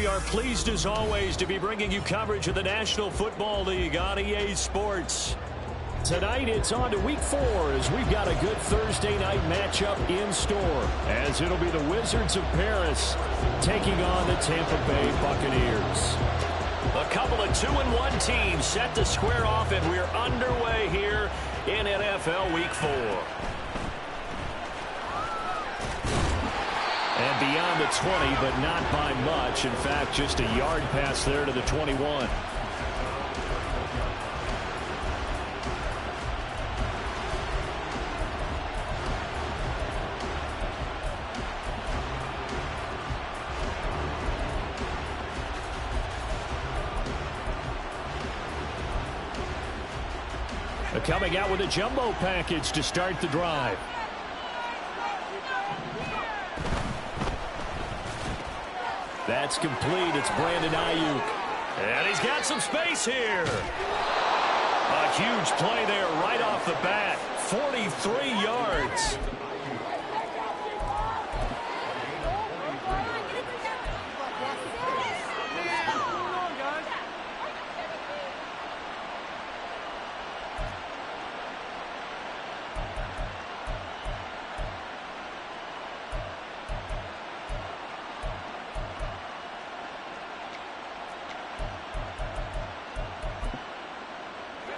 we are pleased as always to be bringing you coverage of the National Football League on EA Sports. Tonight it's on to Week 4 as we've got a good Thursday night matchup in store, as it'll be the Wizards of Paris taking on the Tampa Bay Buccaneers. A couple of 2-1 teams set to square off, and we're underway here in NFL Week 4. And beyond the 20, but not by much. In fact, just a yard pass there to the 21. Coming out with a jumbo package to start the drive. That's complete. It's Brandon Ayuk. And he's got some space here. A huge play there right off the bat. 43 yards.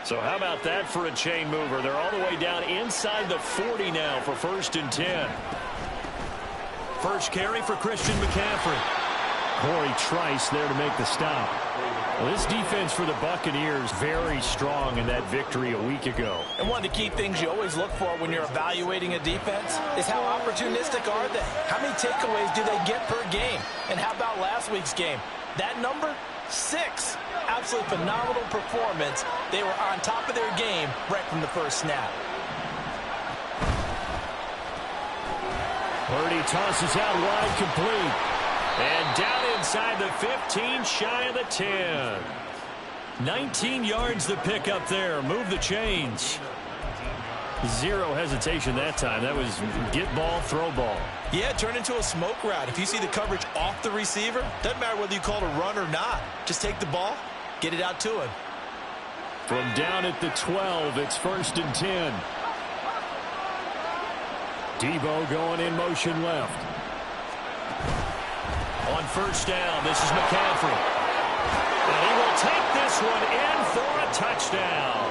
So how about that for a chain mover? They're all the way down inside the 40 now for 1st and 10. First carry for Christian McCaffrey. Corey Trice there to make the stop. Well, this defense for the Buccaneers very strong in that victory a week ago. And one of the key things you always look for when you're evaluating a defense is how opportunistic are they? How many takeaways do they get per game? And how about last week's game? That number? 6. Absolutely phenomenal performance. They were on top of their game right from the first snap. Purdy tosses out wide, complete. And down inside the 15, shy of the 10. 19 yards the pick up there. Move the chains. Zero hesitation that time. That was get ball, throw ball. Yeah, turn into a smoke route. If you see the coverage off the receiver, doesn't matter whether you call it a run or not. Just take the ball, get it out to him. From down at the 12, it's 1st and 10. Debo going in motion left. On 1st down, this is McCaffrey. And he will take this one in for a touchdown.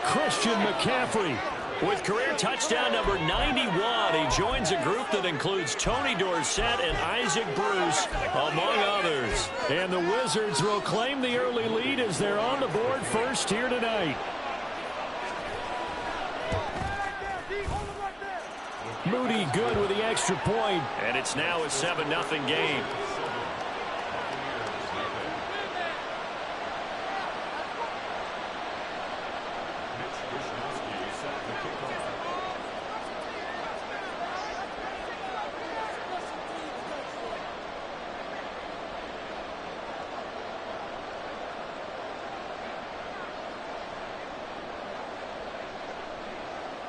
Christian McCaffrey with career touchdown number 91. He joins a group that includes Tony Dorsett and Isaac Bruce, among others. And the Wizards will claim the early lead as they're on the board first here tonight. Moody good with the extra point. And it's now a 7-0 game.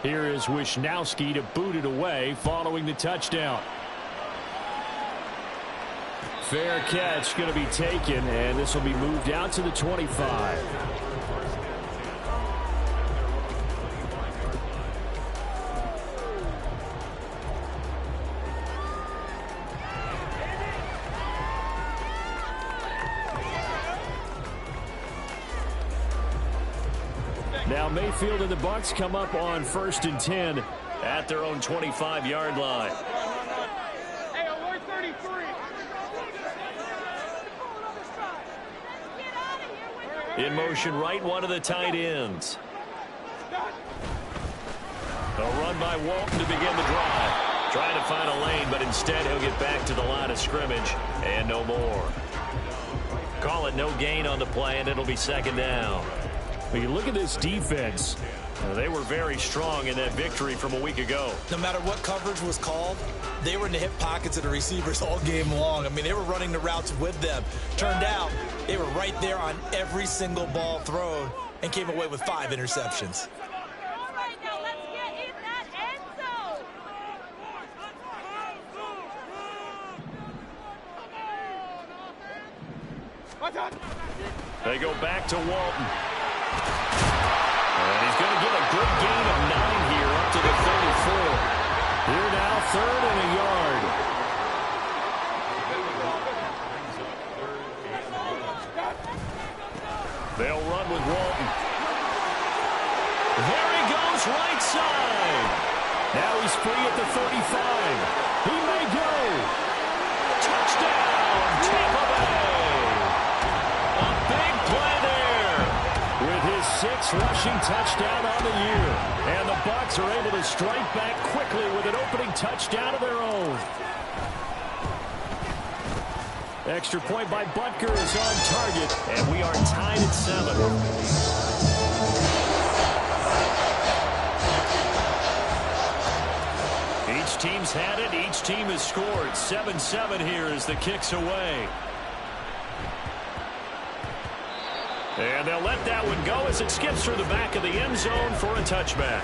Here is Wisnowski to boot it away following the touchdown. Fair catch going to be taken, and this will be moved out to the 25. Now Mayfield and the Bucs come up on 1st and 10 at their own 25-yard line. In motion right, one of the tight ends. A run by Walton to begin the drive. Trying to find a lane, but instead he'll get back to the line of scrimmage and no more. Call it no gain on the play, and it'll be 2nd down. When you look at this defense, they were very strong in that victory from a week ago. No matter what coverage was called, they were in the hip pockets of the receivers all game long. I mean, they were running the routes with them. Turned out, they were right there on every single ball thrown and came away with 5 interceptions. They go back to Walton. And he's going to get a good gain of 9 here up to the 34. Here now, 3rd and a yard. They'll run with Walton. There he goes, right side. Now he's free at the 35. He may go. Touchdown, Tampa Bay. A big play there with his 6th rushing touchdown on the year. And the Bucs are able to strike back quickly with an opening touchdown of their own. Extra point by Butker is on target, and we are tied at 7. Each team's had it. Each team has scored. 7-7 here as the kick's away. And they'll let that one go as it skips through the back of the end zone for a touchback.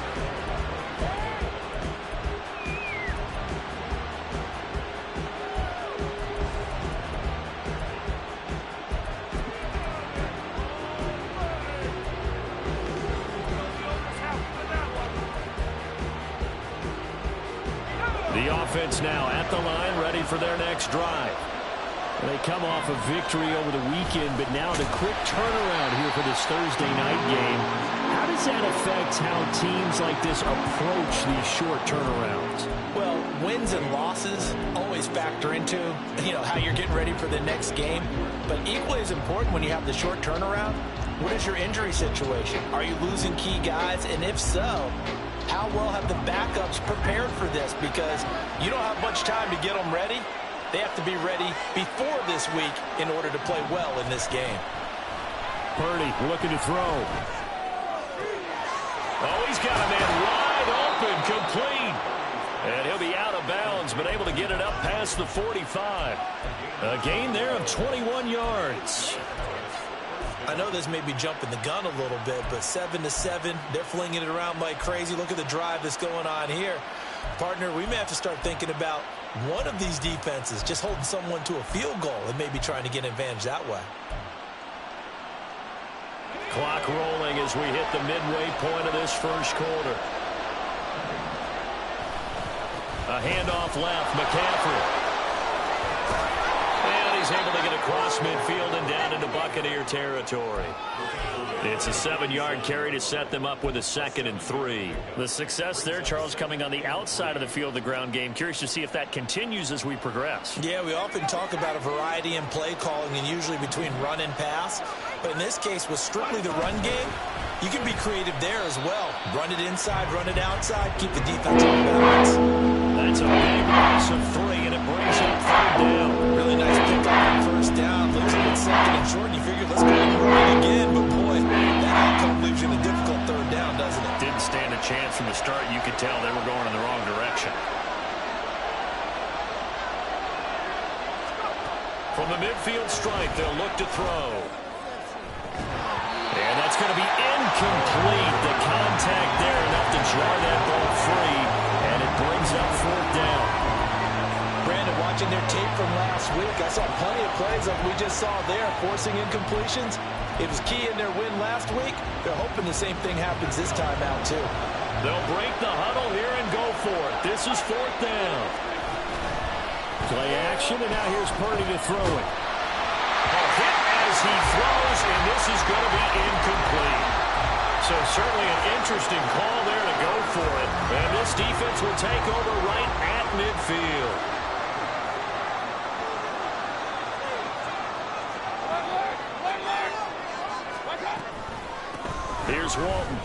The offense now at the line, ready for their next drive. They come off a victory over the weekend, but now the quick turnaround here for this Thursday night game. How does that affect how teams like this approach these short turnarounds? Well, wins and losses always factor into, how you're getting ready for the next game. But equally as important when you have the short turnaround, what is your injury situation? Are you losing key guys? And if so, how well have the backups prepared for this? Because you don't have much time to get them ready. They have to be ready before this week in order to play well in this game. Purdy looking to throw. Oh, he's got a man wide open, complete. And he'll be out of bounds, but able to get it up past the 45. A gain there of 21 yards. I know this may be jumping the gun a little bit, but 7-7, they're flinging it around like crazy. Look at the drive that's going on here. Partner, we may have to start thinking about one of these defenses just holding someone to a field goal and maybe trying to get an advantage that way. Clock rolling as we hit the midway point of this first quarter. A handoff left, McCaffrey. And he's able to get across midfield and down into Buccaneer territory. It's a 7-yard carry to set them up with a 2nd and 3. The success there, Charles, coming on the outside of the field, the ground game. Curious to see if that continues as we progress. Yeah, we often talk about a variety in play calling and usually between run and pass. But in this case, with strictly the run game, you can be creative there as well. Run it inside, run it outside, keep the defense on balance. That's a big loss of 3, and it brings up 3rd down. Really nice pick on 1st down. Looks like it's 2nd and short, and you figure let's go and run it again. But boy, that outcome leaves you in a difficult 3rd down, doesn't it? Didn't stand a chance from the start. You could tell they were going in the wrong direction. From the midfield stripe, they'll look to throw. And that's going to be incomplete. The contact there enough to draw that ball free, and it brings up 4th down. Brandon, watching their tape from last week, I saw plenty of plays like we just saw there, forcing incompletions. It was key in their win last week. They're hoping the same thing happens this time out, too. They'll break the huddle here and go for it. This is 4th down. Play action, and now here's Purdy to throw it. A hit as he throws, and this is going to be incomplete. So certainly an interesting call there to go for it. And this defense will take over right at midfield. Here's Walton.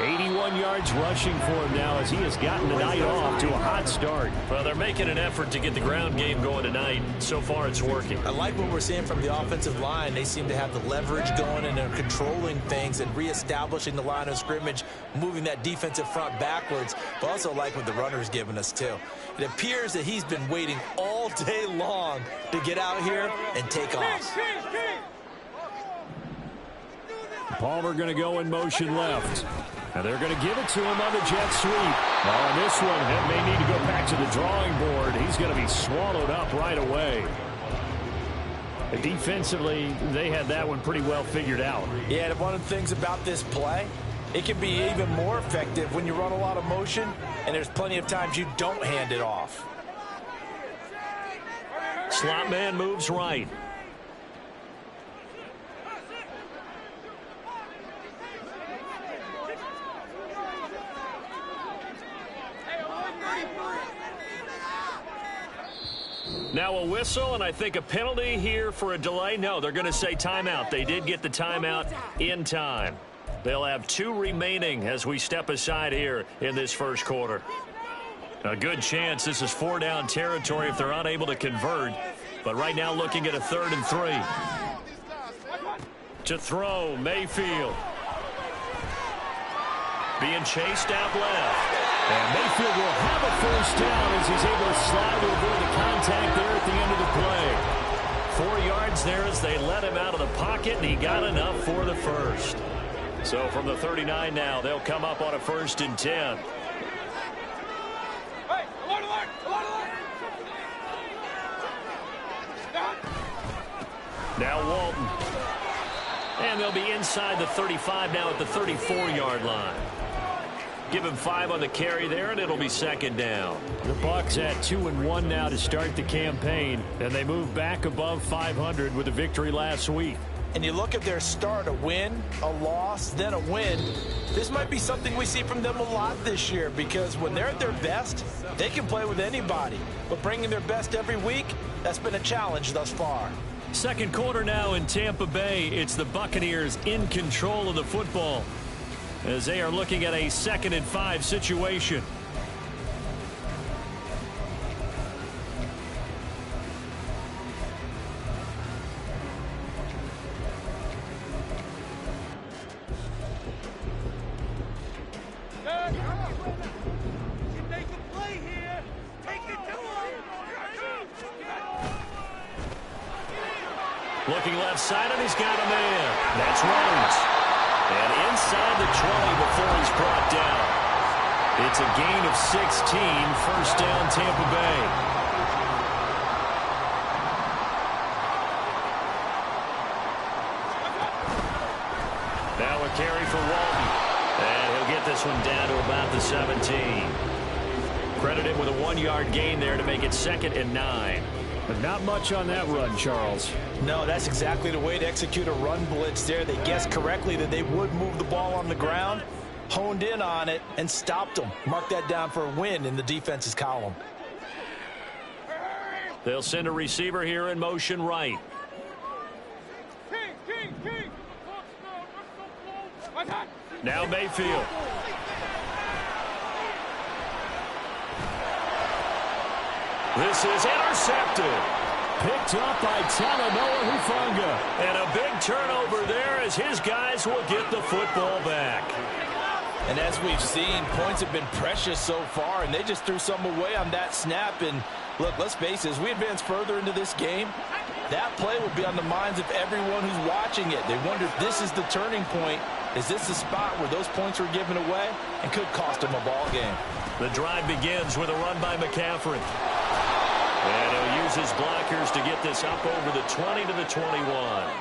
81 yards rushing for him now as he has gotten the night off to a hot start. Well, they're making an effort to get the ground game going tonight. So far, it's working. I like what we're seeing from the offensive line. They seem to have the leverage going, and they're controlling things and reestablishing the line of scrimmage, moving that defensive front backwards. But also like what the runner's giving us, too. It appears that he's been waiting all day long to get out here and take off. Palmer going to go in motion left. And they're going to give it to him on the jet sweep. On this one, that may need to go back to the drawing board. He's going to be swallowed up right away. Defensively, they had that one pretty well figured out. Yeah, and one of the things about this play, it can be even more effective when you run a lot of motion, and there's plenty of times you don't hand it off. Slot man moves right. Now a whistle, and I think a penalty here for a delay. No, they're going to say timeout. They did get the timeout in time. They'll have 2 remaining as we step aside here in this first quarter. A good chance this is 4-down territory if they're unable to convert. But right now looking at a 3rd and 3. To throw, Mayfield. Being chased out left. And Mayfield will have a first down as he's able to slide to avoid the contact there at the end of the play. 4 yards there as they let him out of the pocket, and he got enough for the first. So from the 39 now, they'll come up on a 1st and 10. Now Walton. And they'll be inside the 35 now at the 34-yard line. Give him 5 on the carry there, and it'll be 2nd down. The Bucs at 2-1 now to start the campaign, and they move back above 500 with a victory last week. And you look at their start, a win, a loss, then a win. This might be something we see from them a lot this year, because when they're at their best, they can play with anybody. But bringing their best every week, that's been a challenge thus far. Second quarter now in Tampa Bay. It's the Buccaneers in control of the football as they are looking at a 2nd and 5 situation. Looking left side, and he's got a man. That's Rhodes. And inside the 20 before he's brought down. It's a gain of 16, 1st down Tampa Bay. Now a carry for Walton. And he'll get this one down to about the 17. Credit him with a 1-yard gain there to make it 2nd and 9. But not much on that run, Charles. No, that's exactly the way to execute a run blitz there. They guessed correctly that they would move the ball on the ground, honed in on it, and stopped them. Mark that down for a win in the defense's column. They'll send a receiver here in motion right. Now Mayfield. This is intercepted. Picked up by Talanoa Hufanga. And a big turnover there as his guys will get the football back. And as we've seen, points have been precious so far, and they just threw some away on that snap. And look, let's face it, as we advance further into this game, that play will be on the minds of everyone who's watching it. They wonder if this is the turning point. Is this the spot where those points were given away and could cost them a ball game? The drive begins with a run by McCaffrey. And he'll use his blockers to get this up over the 20 to the 21.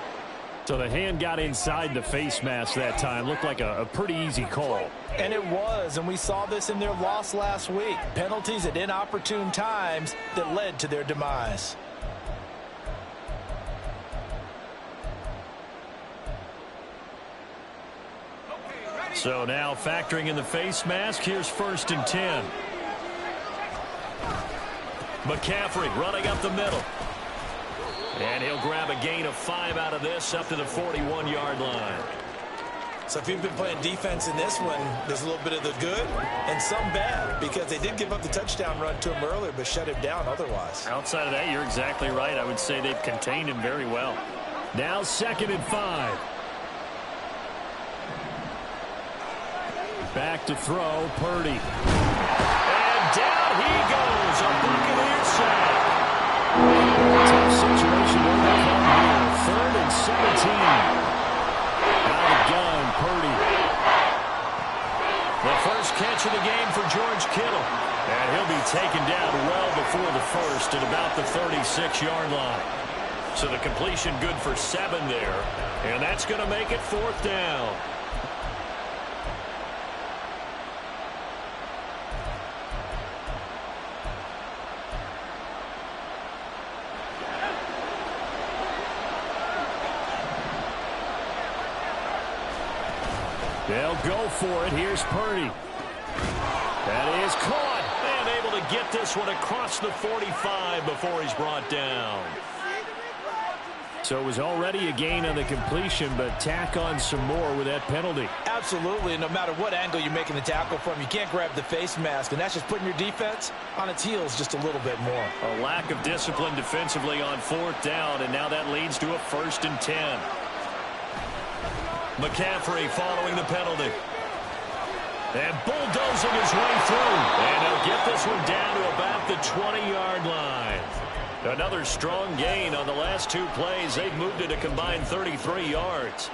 So the hand got inside the face mask that time. Looked like a pretty easy call. And it was, and we saw this in their loss last week. Penalties at inopportune times that led to their demise. So now factoring in the face mask, here's 1st and 10. McCaffrey running up the middle. And he'll grab a gain of 5 out of this up to the 41-yard line. So if you've been playing defense in this one, there's a little bit of the good and some bad, because they did give up the touchdown run to him earlier but shut him down otherwise. Outside of that, you're exactly right. I would say they've contained him very well. Now 2nd and 5. Back to throw, Purdy. And down he goes, a Buccaneers sack. Tough situation where they come here. 3rd and 17. Out of gun, Purdy. The first catch of the game for George Kittle. And he'll be taken down well before the first at about the 36-yard line. So the completion good for 7 there. And that's going to make it 4th down. They'll go for it. Here's Purdy. That is caught. And able to get this one across the 45 before he's brought down. So it was already a gain on the completion, but tack on some more with that penalty. Absolutely. No matter what angle you're making the tackle from, you can't grab the face mask, and that's just putting your defense on its heels just a little bit more. A lack of discipline defensively on 4th down, and now that leads to a 1st and 10. McCaffrey following the penalty. And bulldozing his way through. And he'll get this one down to about the 20-yard line. Another strong gain on the last 2 plays. They've moved it a combined 33 yards.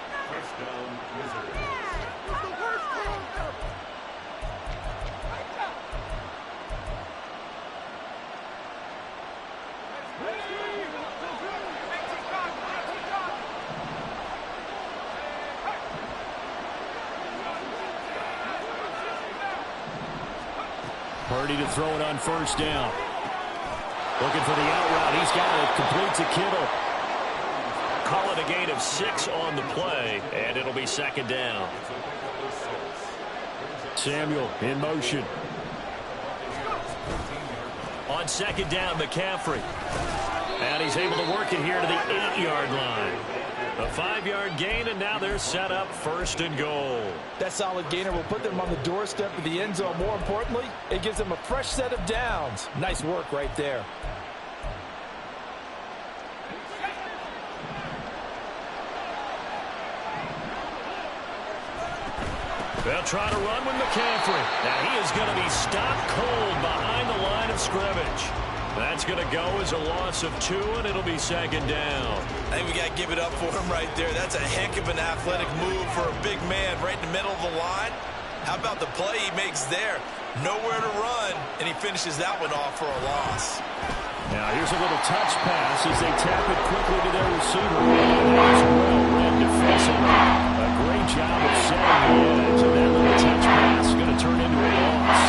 Purdy to throw it on 1st down. Looking for the out route. He's got it. Complete to Kittle. Call it a gain of 6 on the play, and it'll be 2nd down. Samuel in motion. On 2nd down, McCaffrey. And he's able to work it here to the 8-yard line. A 5-yard gain, and now they're set up 1st and goal. That solid gainer will put them on the doorstep of the end zone. More importantly, it gives them a fresh set of downs. Nice work right there. They'll try to run with McCaffrey. Now he is going to be stopped cold behind the line of scrimmage. That's going to go as a loss of 2, and it'll be 2nd down. I think we got to give it up for him right there. That's a heck of an athletic move for a big man right in the middle of the line. How about the play he makes there? Nowhere to run, and he finishes that one off for a loss. Now here's a little touch pass as they tap it quickly to their receiver. That's well read defensively. A great job of setting the edge, and that little touch pass is going to turn into a loss.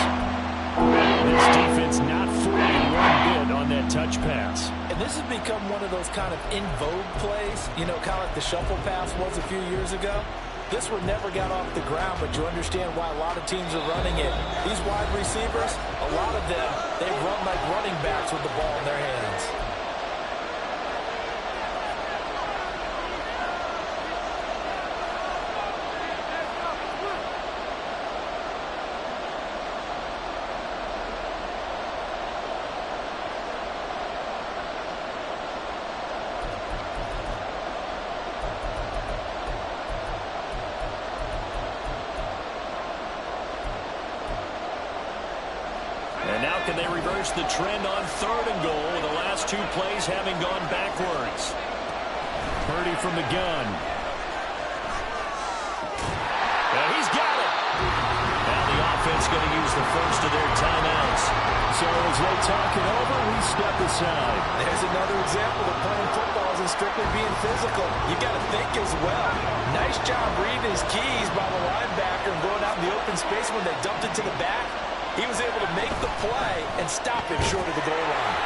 This defense not fooling one bit on that touch pass. And this has become one of those kind of in vogue plays, you know, kind of like the shuffle pass was a few years ago. This one never got off the ground, but you understand why a lot of teams are running it. These wide receivers, a lot of them, they run like running backs with the ball in their hands. Can they reverse the trend on 3rd and goal with the last 2 plays having gone backwards? Purdy from the gun. And he's got it. Now the offense going to use the first of their timeouts. So as they talk it over, we step aside. There's another example of playing football isn't strictly being physical. You got to think as well. Nice job reading his keys by the linebacker and going out in the open space when they dumped it to the back. He was able to make the play and stop him short of the goal line.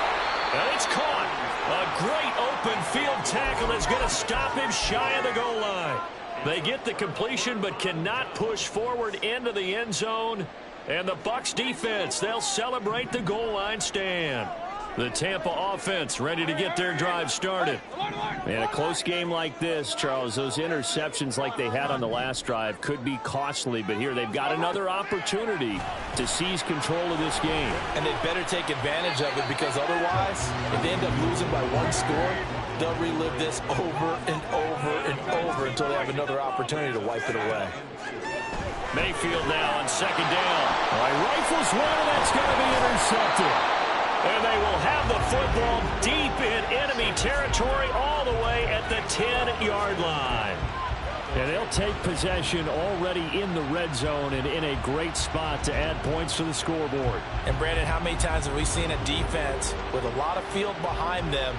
And it's caught. A great open field tackle is going to stop him shy of the goal line. They get the completion but cannot push forward into the end zone. And the Bucs defense, they'll celebrate the goal line stand. The Tampa offense ready to get their drive started. In a close game like this, Charles, those interceptions like they had on the last drive could be costly, but here they've got another opportunity to seize control of this game. And they better take advantage of it, because otherwise, if they end up losing by 1 score, they'll relive this over and over and over until they have another opportunity to wipe it away. Mayfield now on 2nd down. Rifles one, and that's going to be intercepted. And they will have the football deep in enemy territory all the way at the 10-yard line. And they'll take possession already in the red zone and in a great spot to add points to the scoreboard. And, Brandon, how many times have we seen a defense with a lot of field behind them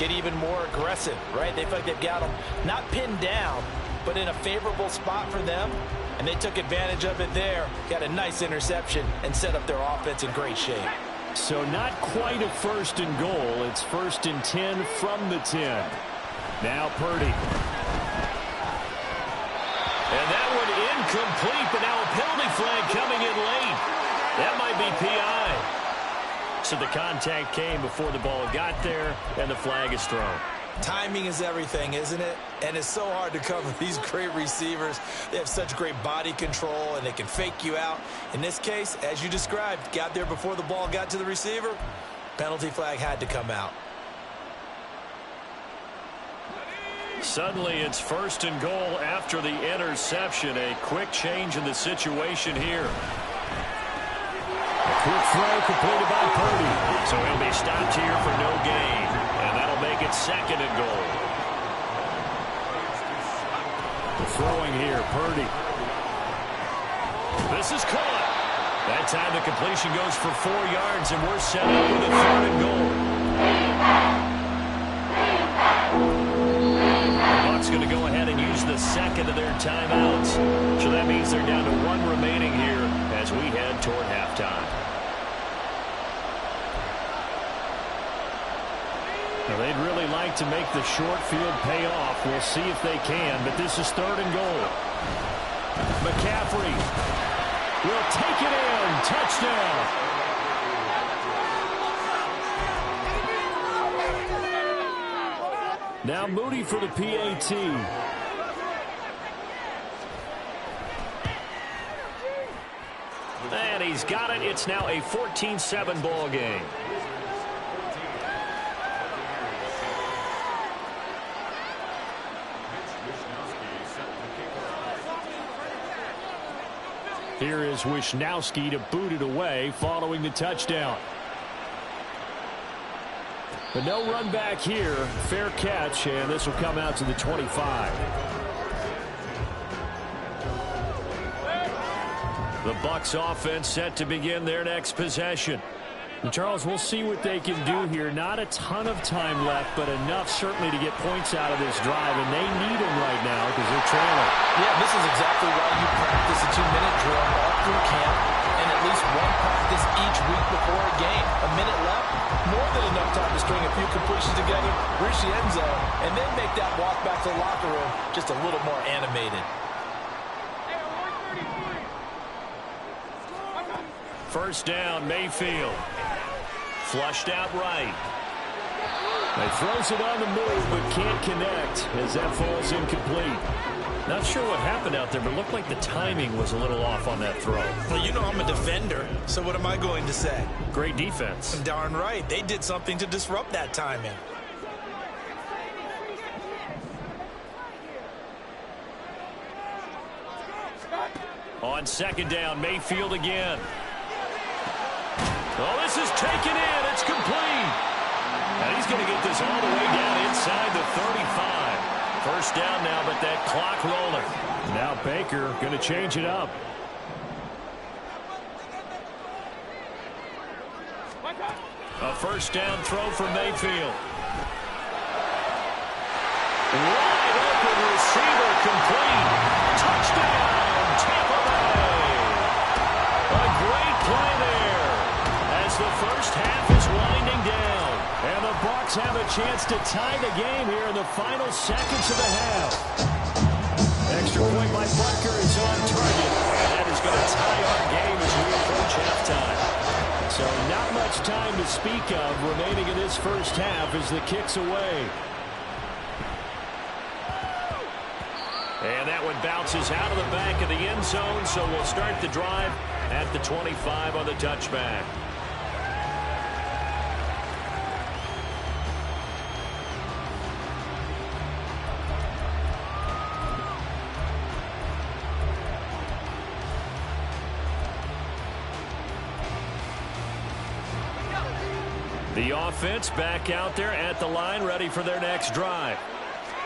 get even more aggressive, right? They feel like they've got them not pinned down, but in a favorable spot for them, and they took advantage of it there. Got a nice interception and set up their offense in great shape. So not quite a 1st and goal. It's 1st and 10 from the 10. Now Purdy. And that one incomplete, but now a penalty flag coming in late. That might be PI. So the contact came before the ball got there, and the flag is thrown. Timing is everything, isn't it? And it's so hard to cover these great receivers. They have such great body control, and they can fake you out. In this case, as you described, got there before the ball got to the receiver. Penalty flag had to come out. Suddenly, it's 1st and goal after the interception. A quick change in the situation here. A quick throw completed by Purdy. So he'll be stopped here for no gain. And that'll make it 2nd and goal. Throwing here, Purdy. This is caught. That time the completion goes for 4 yards, and we're set up with a 3rd and goal. Bucs going to go ahead and use the 2nd of their timeouts. So that means they're down to 1 remaining here as we head toward halftime. Now they'd really like to make the short field pay off. We'll see if they can, but this is 3rd and goal. McCaffrey will take it in. Touchdown. Now Moody for the PAT. And he's got it. It's now a 14-7 ball game. Here is Wishnowski to boot it away following the touchdown. But no run back here. Fair catch, and this will come out to the 25. The Bucs offense set to begin their next possession. And Charles, we'll see what they can do here. Not a ton of time left, but enough certainly to get points out of this drive, and they need them right now because they're trailing. Yeah, this is exactly why you practice a 2-minute drill all through camp and at least one practice each week before a game. A minute left, more than enough time to string a few completions together, reach the end zone, and then make that walk back to the locker room just a little more animated. First down, Mayfield. Flushed out right. He throws it on the move, but can't connect as that falls incomplete. Not sure what happened out there, but it looked like the timing was a little off on that throw. Well, you know I'm a defender, so what am I going to say? Great defense. Darn right. They did something to disrupt that timing. On 2nd down, Mayfield again. Oh, this is taken in. It's complete. And he's going to get this all the way down inside the 35. First down now, but that clock rolling. Now Baker going to change it up. A first down throw for Mayfield. Wide open receiver complete. Touchdown, Tampa Bay. A great play there as the first half is winding down. And the Bucs have a chance to tie the game here in the final seconds of the half. Extra point by Butker is on target. That is going to tie our game as we approach halftime. So not much time to speak of remaining in this first half as the kick's away. And that one bounces out of the back of the end zone, so we'll start the drive at the 25 on the touchback. The offense back out there at the line, ready for their next drive.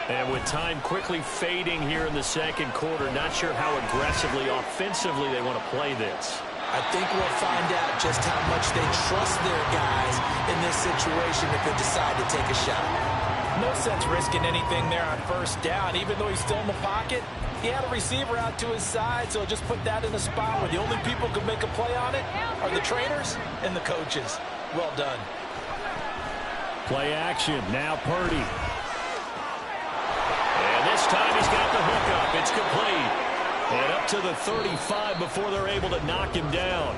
And with time quickly fading here in the second quarter, not sure how aggressively, offensively they want to play this. I think we'll find out just how much they trust their guys in this situation if they decide to take a shot. No sense risking anything there on first down. Even though he's still in the pocket, he had a receiver out to his side, so just put that in a spot where the only people who can make a play on it are the trainers and the coaches. Well done. Play action. Now Purdy. And this time he's got the hookup. It's complete. And up to the 35 before they're able to knock him down.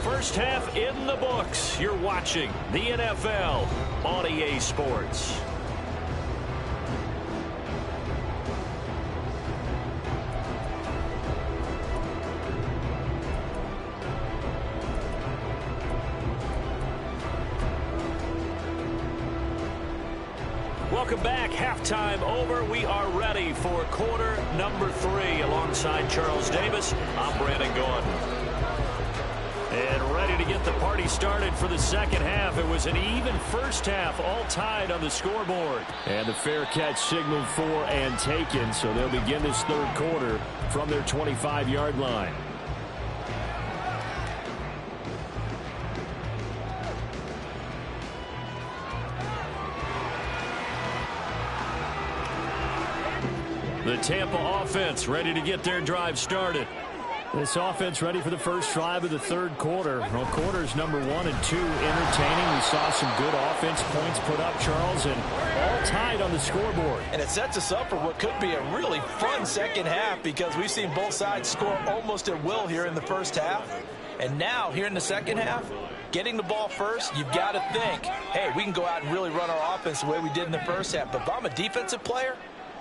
First half in the books. You're watching the NFL on EA Sports. Welcome back. Halftime over. We are ready for quarter number 3. Alongside Charles Davis, I'm Brandon Gordon. And ready to get the party started for the second half. It was an even first half, all tied on the scoreboard. And the fair catch signaled for and taken, so they'll begin this third quarter from their 25-yard line. The Tampa offense ready to get their drive started. This offense ready for the first drive of the third quarter. Well, quarters number 1 and 2 entertaining. We saw some good offense points put up, Charles, and all tied on the scoreboard. And it sets us up for what could be a really fun second half because we've seen both sides score almost at will here in the first half. And now, here in the second half, getting the ball first, you've got to think, hey, we can go out and really run our offense the way we did in the first half. But if I'm a defensive player,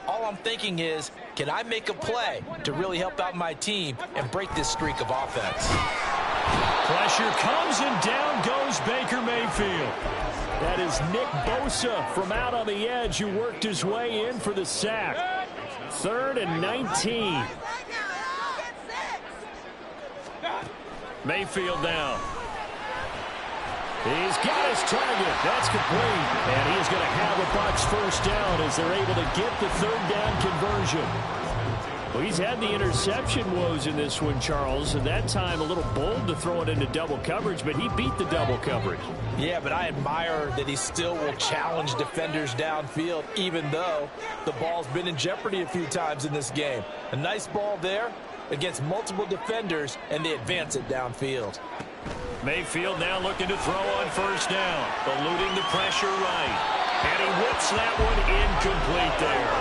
all I'm thinking is, can I make a play to really help out my team and break this streak of offense? Pressure comes and down goes Baker Mayfield. That is Nick Bosa from out on the edge who worked his way in for the sack. 3rd and 19. Mayfield down. He's got his target. That's complete. And he is going to have a Bucs first down as they're able to get the third down conversion. Well, he's had the interception woes in this one, Charles. And that time a little bold to throw it into double coverage, but he beat the double coverage. Yeah, but I admire that he still will challenge defenders downfield, even though the ball's been in jeopardy a few times in this game. A nice ball there against multiple defenders, and they advance it downfield. Mayfield now looking to throw on first down, eluding the pressure right. And he whips that one incomplete there.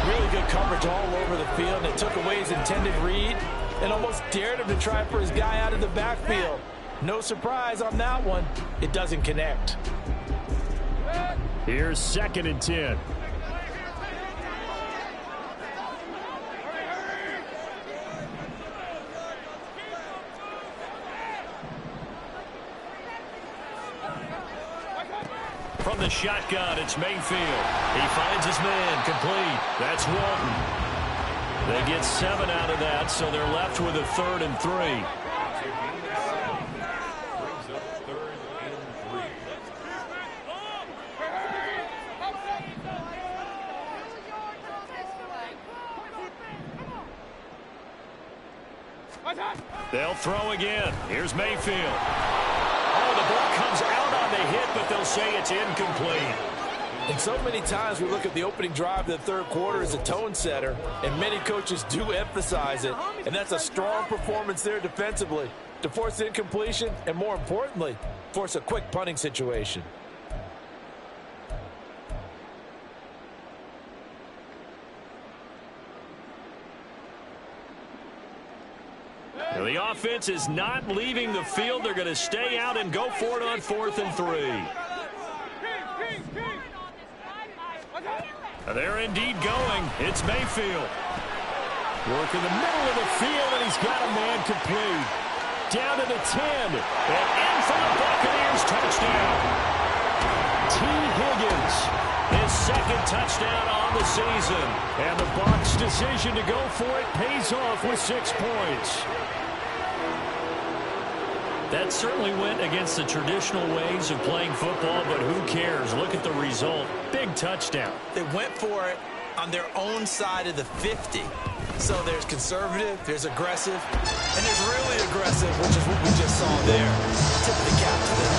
Really good coverage all over the field, and it took away his intended read and almost dared him to try for his guy out of the backfield. No surprise on that one. It doesn't connect. Here's 2nd and 10. From the shotgun, it's Mayfield. He finds his man, complete. That's Walton. They get 7 out of that, so they're left with a 3rd and 3. They'll throw again. Here's Mayfield. Oh, the ball comes out on the hit, but they'll say it's incomplete. And so many times we look at the opening drive of the third quarter as a tone setter, and many coaches do emphasize it. And that's a strong performance there defensively to force incompletion and, more importantly, force a quick punting situation. The offense is not leaving the field. They're going to stay out and go for it on 4th and 3. They're indeed going. It's Mayfield. Working the middle of the field, and he's got a man complete. Down to the 10. And in for the Buccaneers touchdown. T. Higgins, his 2nd touchdown on the season. And the Bucs' decision to go for it pays off with 6 points. That certainly went against the traditional ways of playing football, but who cares? Look at the result. Big touchdown. They went for it on their own side of the 50. So there's conservative, there's aggressive, and there's really aggressive, which is what we just saw there. Tip of the cap to them.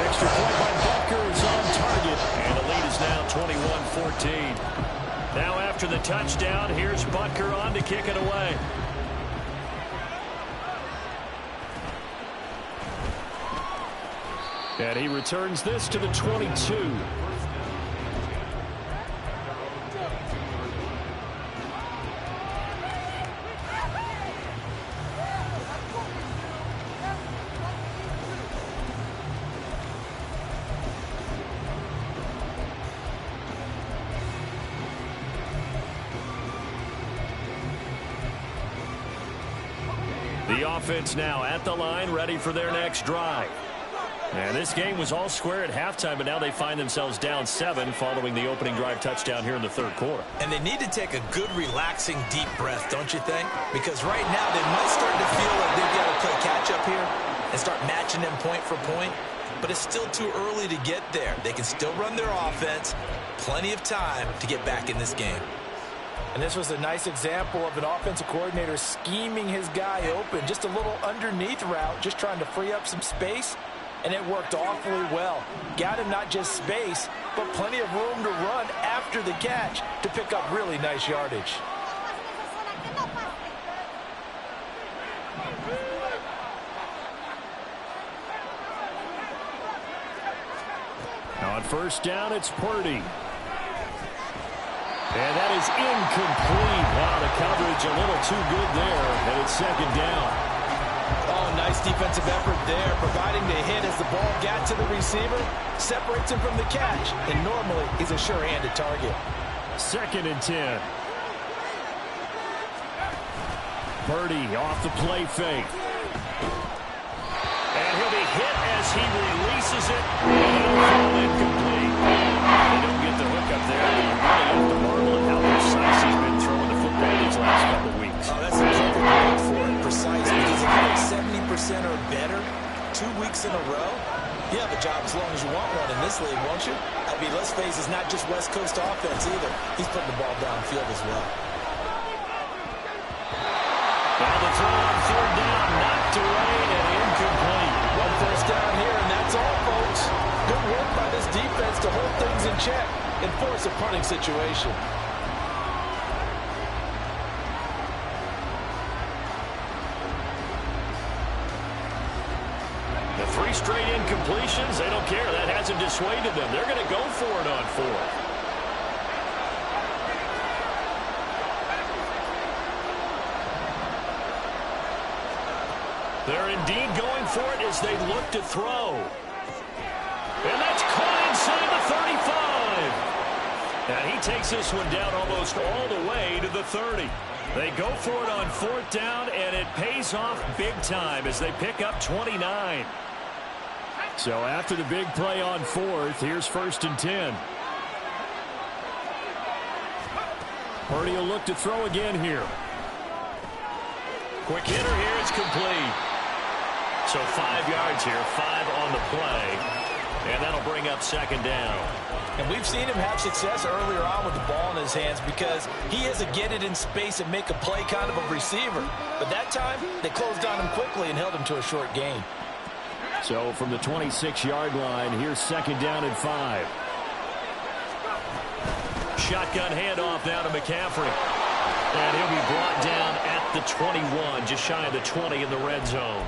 Extra point by Butker is on target, and the lead is scores now 21-14. Now after the touchdown, here's Butker on to kick it away. And he returns this to the 22. The offense now at the line, ready for their next drive. And this game was all square at halftime, but now they find themselves down 7 following the opening drive touchdown here in the third quarter. And they need to take a good, relaxing, deep breath, don't you think? Because right now they might start to feel like they've got to play catch-up here and start matching them point for point. But it's still too early to get there. They can still run their offense. Plenty of time to get back in this game. And this was a nice example of an offensive coordinator scheming his guy open. Just a little underneath route, just trying to free up some space. And it worked awfully well. Got him not just space, but plenty of room to run after the catch to pick up really nice yardage. On first down, it's Purdy. And that is incomplete. Wow, the coverage a little too good there, and it's second down. Oh, nice defensive effort there, providing the hit as the ball got to the receiver, separates him from the catch, and normally he's a sure-handed target. 2nd and 10. Purdy off the play fake. And he'll be hit as he releases it. And it'll fall incomplete. They don't get the hook up there. But you really have to marvel at how precise he's been throwing the football these last couple of weeks. Oh, that's a perfect word for it, precise. Because if you get 70% or better 2 weeks in a row, you have a job as long as you want one in this league, won't you? I mean, let's face it, it's not just West Coast offense either. He's putting the ball downfield as well. Now the throw on 3rd down, knocked away and incomplete. One first down here, and that's all, folks. Good work by this defense to hold things in check and force a punting situation. The 3 straight incompletions, they don't care. That hasn't dissuaded them. They're going to go for it on 4th. They're indeed going for it as they look to throw. And that's caught inside the 35. And he takes this one down almost all the way to the 30. They go for it on 4th down, and it pays off big time as they pick up 29. So after the big play on 4th, here's 1st and 10. Purdy will look to throw again here. Quick hitter here, it's complete. So 5 yards here, 5 on the play. And that'll bring up 2nd down. And we've seen him have success earlier on with the ball in his hands because he is a get it in space and make a play kind of a receiver. But that time, they closed on him quickly and held him to a short gain. So from the 26-yard line, here's 2nd down and 5. Shotgun handoff now to McCaffrey. And he'll be brought down at the 21, just shy of the 20 in the red zone.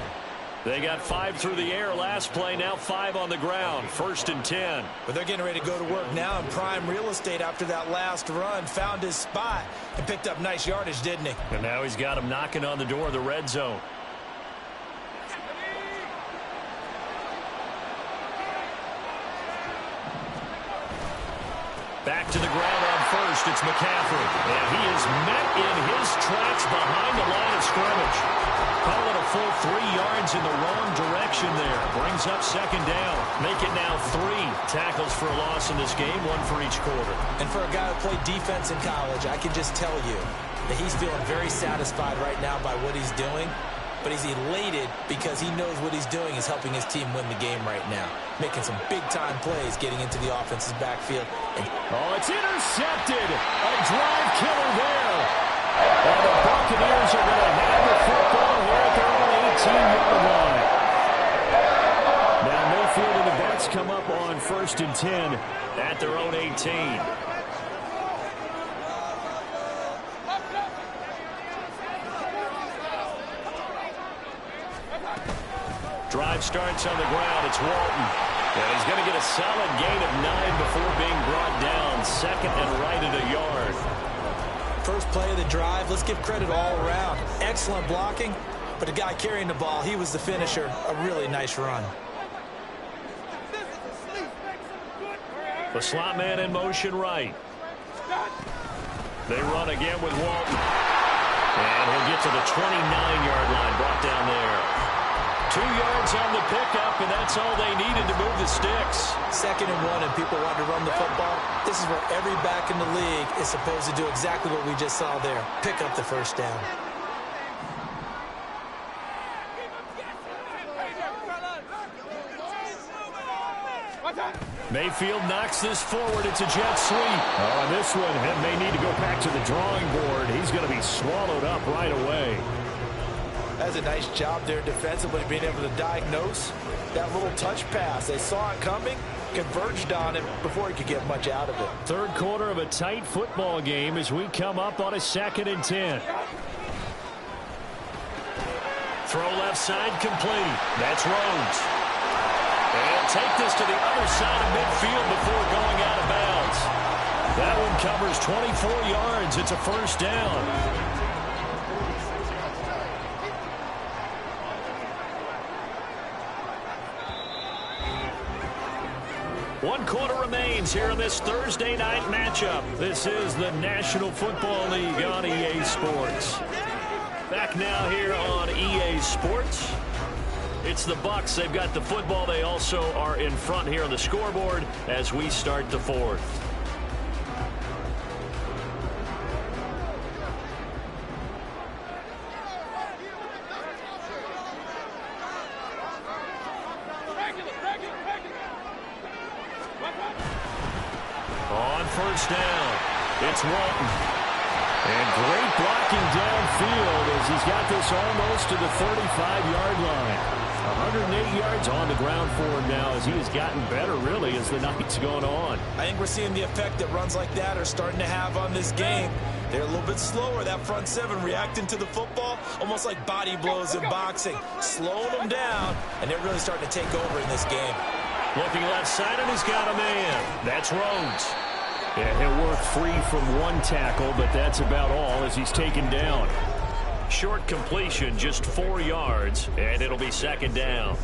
They got 5 through the air last play, now 5 on the ground. 1st and 10. But they're getting ready to go to work now in prime real estate after that last run. Found his spot and picked up nice yardage, didn't he? And now he's got him knocking on the door of the red zone. Back to the ground on 1st, it's McCaffrey. And he is met in his tracks behind the line of scrimmage. Call it a full 3 yards in the wrong direction there. Brings up 2nd down. Make it now 3 tackles for a loss in this game, 1 for each quarter. And for a guy who played defense in college, I can just tell you that he's feeling very satisfied right now by what he's doing. But he's elated because he knows what he's doing is helping his team win the game right now. Making some big-time plays getting into the offense's backfield. Oh, it's intercepted. A drive killer there. And the Buccaneers are going to have the football here at their own 18-yard line. Now Mayfield in the back Bucs come up on 1st and 10 at their own 18. Drive starts on the ground. It's Walton. And he's going to get a solid gain of 9 before being brought down. Second and right at a yard. First play of the drive, let's give credit all around. Excellent blocking, but the guy carrying the ball, he was the finisher. A really nice run. The slot man in motion right. They run again with Walton. And he'll get to the 29-yard line, brought down there. 2 yards on the pickup, and that's all they needed to move the sticks. 2nd and 1, and people want to run the football. This is where every back in the league is supposed to do exactly what we just saw there. Pick up the first down. Mayfield knocks this forward. It's a jet sweep. Oh, and this one may need to go back to the drawing board. He's going to be swallowed up right away. That's a nice job there defensively, being able to diagnose that little touch pass. They saw it coming, converged on him before he could get much out of it. Third quarter of a tight football game as we come up on a 2nd and 10. Throw left side complete. That's Rhodes. And he'll take this to the other side of midfield before going out of bounds. That one covers 24 yards. It's a first down. 1 quarter remains here in this Thursday night matchup. This is the National Football League on EA Sports. Back now here on EA Sports. It's the Bucs. They've got the football. They also are in front here on the scoreboard as we start the 4th. On first down, it's Walton. And great blocking downfield as he's got this almost to the 35-yard line. 108 yards on the ground for him now as he has gotten better, really, as the night's gone on. I think we're seeing the effect that runs like that are starting to have on this game. They're a little bit slower, that front 7, reacting to the football, almost like body blows in boxing. Slowing them down, and they're really starting to take over in this game. Looking left side, and he's got a man. That's Rhodes. Yeah, he'll work free from one tackle, but that's about all as he's taken down. Short completion, just 4 yards, and it'll be 2nd down.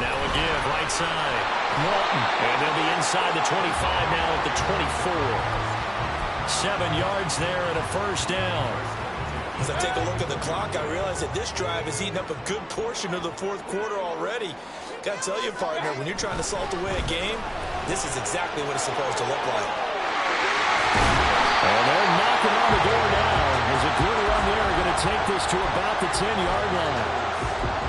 Now again, right side. Walton. And they'll be inside the 25 now at the 24. 7 yards there and a first down. As I take a look at the clock, I realize that this drive has eaten up a good portion of the 4th quarter already. Got to tell you, partner, when you're trying to salt away a game, this is exactly what it's supposed to look like. And they're knocking on the door now. There's a good run there. Going to take this to about the 10-yard line.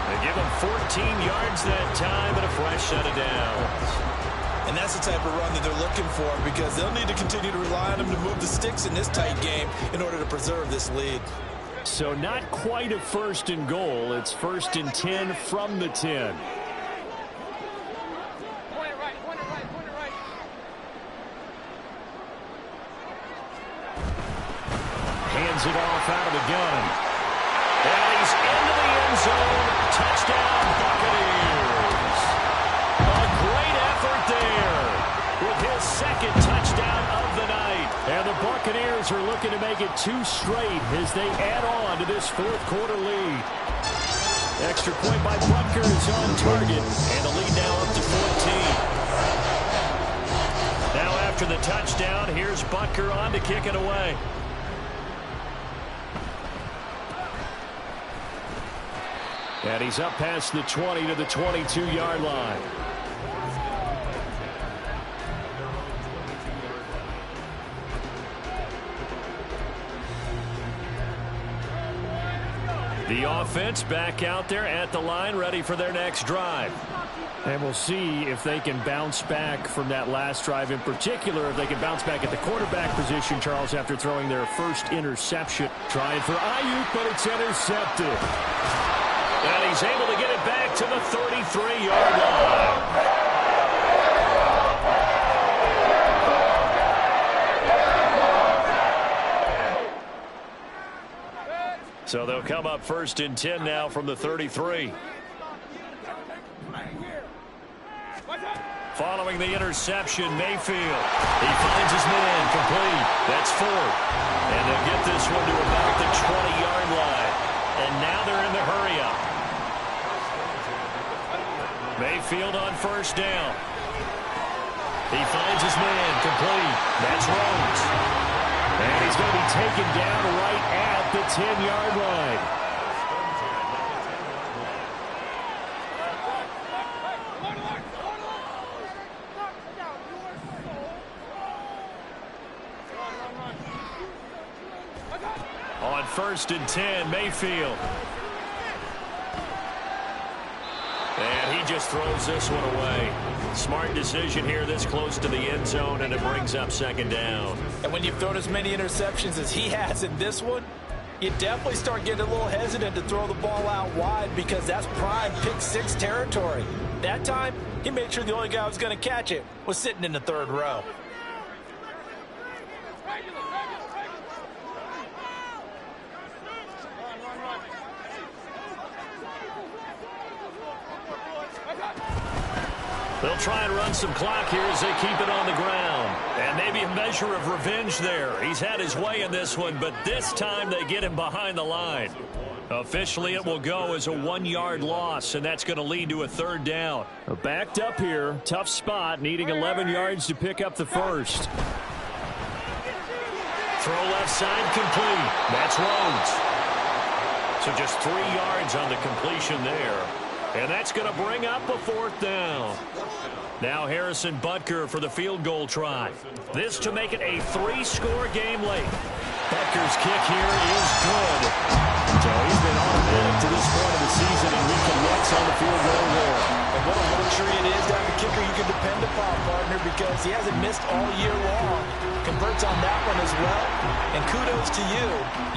They give him 14 yards that time and a fresh set of downs. And that's the type of run that they're looking for because they'll need to continue to rely on him to move the sticks in this tight game in order to preserve this lead. So not quite a 1st and goal. It's 1st and 10 from the 10. Hands it off out of the gun. And he's into the end zone. Touchdown, Buccaneers. A great effort there with his 2nd touchdown of the night. And the Buccaneers are looking to make it 2 straight as they add on to this 4th quarter lead. Extra point by Butker is on target, and the lead now up to 14. Now after the touchdown, here's Butker on to kick it away. And he's up past the 20 to the 22-yard line. The offense back out there at the line, ready for their next drive. And we'll see if they can bounce back from that last drive, in particular if they can bounce back at the quarterback position, Charles, after throwing their first interception. Trying for Ayuk, but it's intercepted. And he's able to get it back to the 33-yard line. So they'll come up 1st and 10 now from the 33. Following the interception, Mayfield. He finds his man complete. That's 4. And they'll get this one to about the 20-yard line. And now they're in the hurry-up. Mayfield on 1st down. He finds his man complete. That's Rhodes. And he's going to be taken down right at the 10-yard line. On 1st and 10, Mayfield. And he just throws this one away. Smart decision here this close to the end zone, and it brings up 2nd down. And when you've thrown as many interceptions as he has in this one, you definitely start getting a little hesitant to throw the ball out wide because that's prime pick 6 territory. That time, he made sure the only guy who was going to catch it was sitting in the 3rd row. They'll try and run some clock here as they keep it on the ground. And maybe a measure of revenge there. He's had his way in this one, but this time they get him behind the line. Officially, it will go as a 1-yard loss, and that's going to lead to a 3rd down. Backed up here, tough spot, needing 11 yards to pick up the first. Throw left side complete. That's Rhodes. So just 3 yards on the completion there. And that's going to bring up a 4th down. Now Harrison Butker for the field goal try. This to make it a 3-score game late. Butker's kick here is good. So he's been automatic to this point of the season, and we can Bucs on the field goal there. And what a luxury it is to have a kicker you can depend upon, partner, because he hasn't missed all year long. Converts on that one as well. And kudos to you.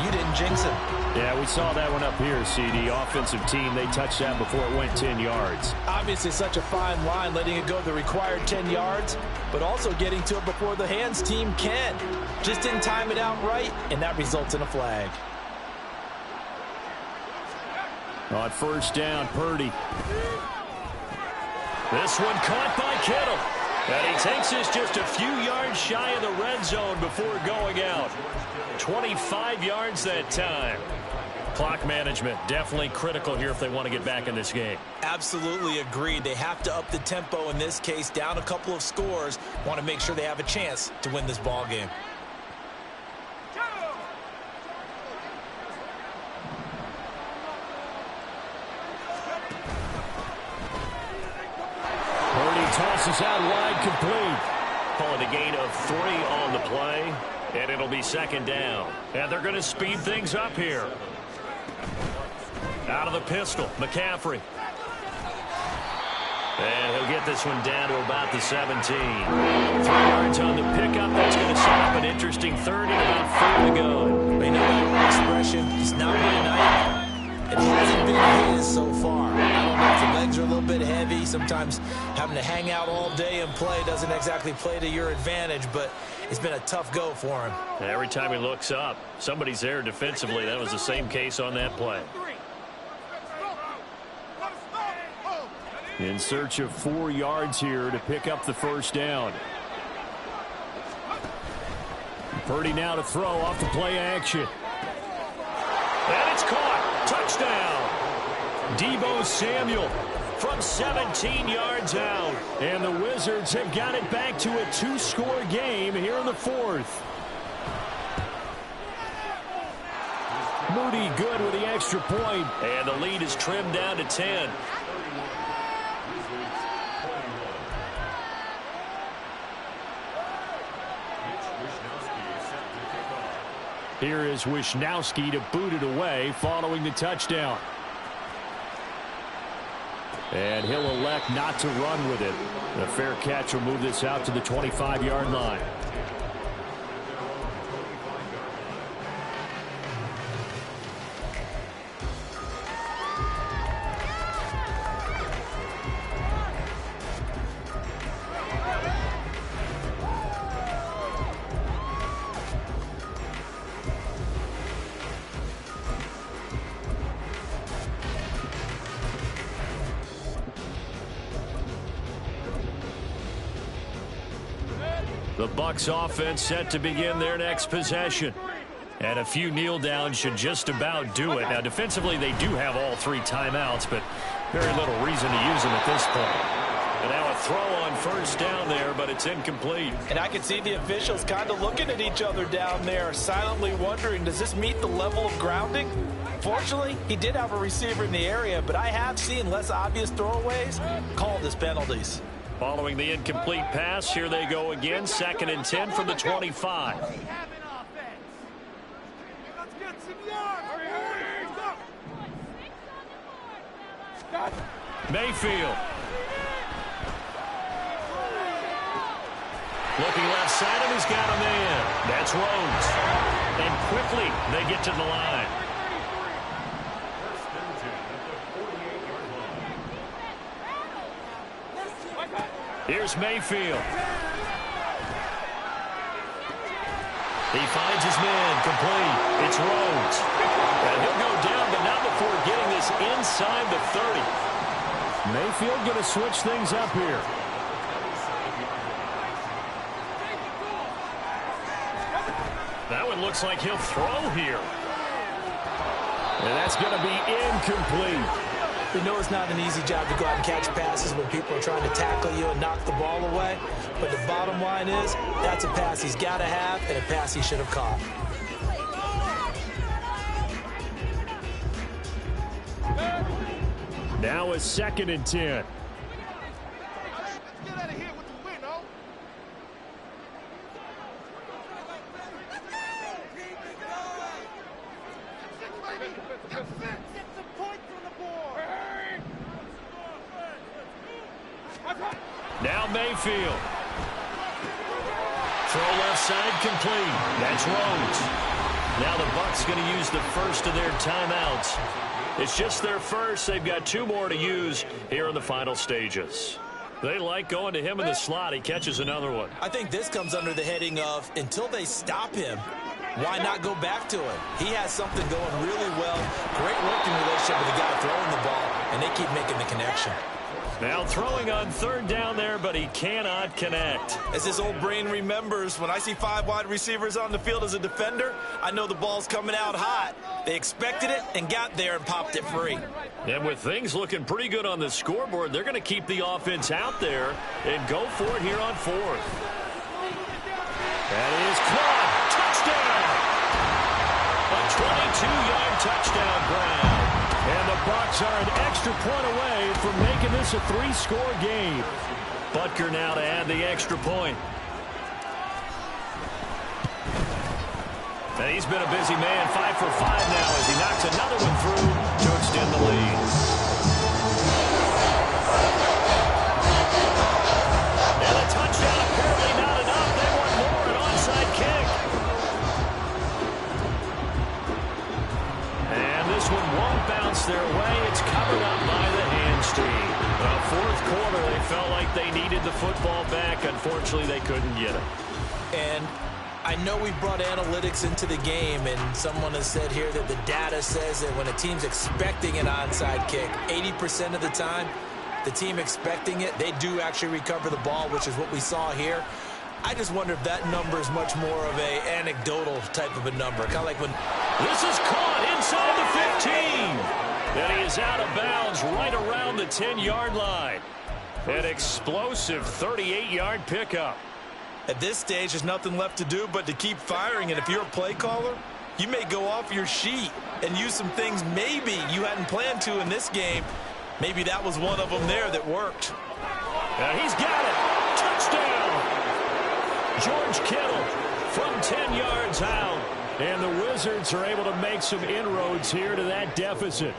You didn't jinx him. Yeah, we saw that one up here, CD. Offensive team, they touched that before it went 10 yards. Obviously such a fine line, letting it go the required 10 yards, but also getting to it before the hands team can. Just didn't time it out right, and that results in a flag. On 1st down, Purdy. This one caught by Kittle. And he takes this just a few yards shy of the red zone before going out. 25 yards that time. Clock management definitely critical here if they want to get back in this game. Absolutely agreed. They have to up the tempo in this case, down a couple of scores. Want to make sure they have a chance to win this ball game. Tosses out wide, complete. Call it a gain of 3 on the play, and it'll be 2nd down. And they're going to speed things up here. Out of the pistol, McCaffrey. And he'll get this one down to about the 17. 3 yards on the pickup. That's going to set up an interesting 3rd and about 4 to go. You know that expression, it's not been a night. It hasn't been his so far. I don't know if the legs are a little bit heavy. Sometimes having to hang out all day and play doesn't exactly play to your advantage, but it's been a tough go for him. Every time he looks up, somebody's there defensively. That was the same case on that play. In search of 4 yards here to pick up the 1st down. Purdy now to throw off the play action. And it's caught. Touchdown. Deebo Samuel from 17 yards out. And the Wizards have got it back to a 2-score game here in the 4th. Moody good with the extra point. And the lead is trimmed down to 10. Here is Wisnowski to boot it away following the touchdown. And he'll elect not to run with it. A fair catch will move this out to the 25-yard line. The Bucs offense set to begin their next possession. And a few kneel downs should just about do it. Now, defensively, they do have all 3 timeouts, but very little reason to use them at this point. And now a throw on first down there, but it's incomplete. And I can see the officials kind of looking at each other down there, silently wondering, does this meet the level of grounding? Fortunately, he did have a receiver in the area, but I have seen less obvious throwaways called as penalties. Following the incomplete pass, here they go again. 2nd and 10 from the 25. Mayfield. Looking left side, and he's got a man. That's Rhodes. And quickly, they get to the line. Here's Mayfield. He finds his man complete. It's Rhodes. And he'll go down, but not before getting this inside the 30. Mayfield going to switch things up here. That one looks like he'll throw here. And that's going to be incomplete. We know it's not an easy job to go out and catch passes when people are trying to tackle you and knock the ball away. But the bottom line is, that's a pass he's got to have and a pass he should have caught. Now a 2nd and 10. Now Mayfield. Throw left side complete. That's Rhodes. Now the Bucs going to use the first of their timeouts. It's just their first. They've got 2 more to use here in the final stages. They like going to him in the slot. He catches another one. I think this comes under the heading of, until they stop him, why not go back to him? He has something going really well. Great working relationship with the guy throwing the ball, and they keep making the connection. Now throwing on 3rd down there, but he cannot connect. As his old brain remembers, when I see 5 wide receivers on the field as a defender, I know the ball's coming out hot. They expected it and got there and popped it free. And with things looking pretty good on the scoreboard, they're going to keep the offense out there and go for it here on 4th. That is caught. Touchdown! A 22-yard touchdown grab. And the Bucs are an extra point away from making this a 3-score game. Butker now to add the extra point. And he's been a busy man, 5 for 5 now as he knocks another one through to extend the lead. And a touchdown apparently not enough. They want more, an onside kick. And this one won't bounce their way. It's covered up by the hamstring. Well, 4th quarter, they felt like they needed the football back. Unfortunately, they couldn't get it. And I know we brought analytics into the game, and someone has said here that the data says that when a team's expecting an onside kick, 80% of the time, the team expecting it, they do actually recover the ball, which is what we saw here. I just wonder if that number is much more of a anecdotal type of a number. Kind of like when... This is caught inside the 15. And he is out of bounds right around the 10-yard line. An explosive 38-yard pickup. At this stage, there's nothing left to do but to keep firing. And if you're a play caller, you may go off your sheet and use some things maybe you hadn't planned to in this game. Maybe that was one of them there that worked. Now he's got it. Touchdown. George Kittle from 10 yards out. And the Wizards are able to make some inroads here to that deficit.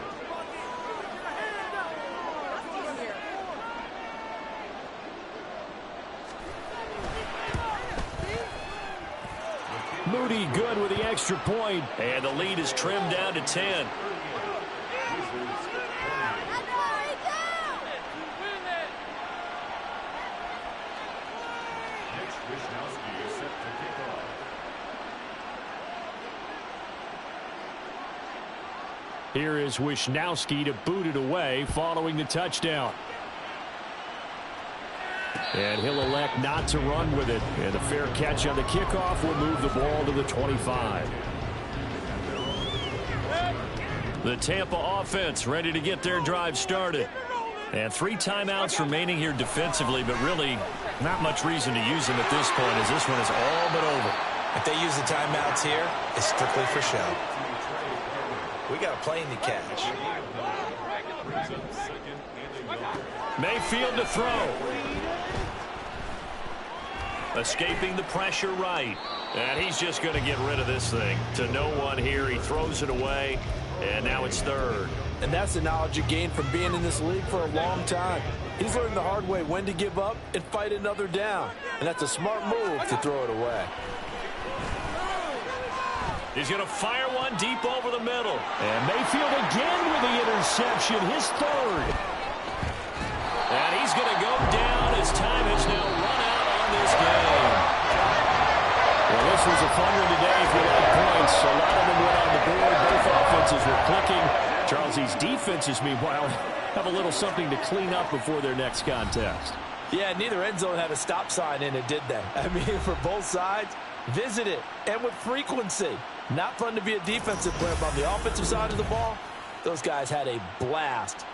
Moody good with the extra point. And the lead is trimmed down to 10. Here is Wisnowski to boot it away following the touchdown. And he'll elect not to run with it. And a fair catch on the kickoff will move the ball to the 25. The Tampa offense ready to get their drive started. And 3 timeouts remaining here defensively, but really not much reason to use them at this point as this one is all but over. If they use the timeouts here, it's strictly for show. We got a plane to catch. Mayfield to throw. Escaping the pressure right. And he's just going to get rid of this thing. To no one here. He throws it away. And now it's 3rd. And that's the knowledge you gain from being in this league for a long time. He's learned the hard way when to give up and fight another down. And that's a smart move to throw it away. He's going to fire one deep over the middle. And Mayfield again with the interception, his 3rd. And he's going to go down as time has now run out on this game. Well, this was a fun one today if you like points. A lot of them went on the board. Both offenses were clicking. Charles, these defenses, meanwhile, have a little something to clean up before their next contest. Yeah, neither end zone had a stop sign in it, did they? I mean, for both sides, visit it, and with frequency. Not fun to be a defensive player, but on the offensive side of the ball, those guys had a blast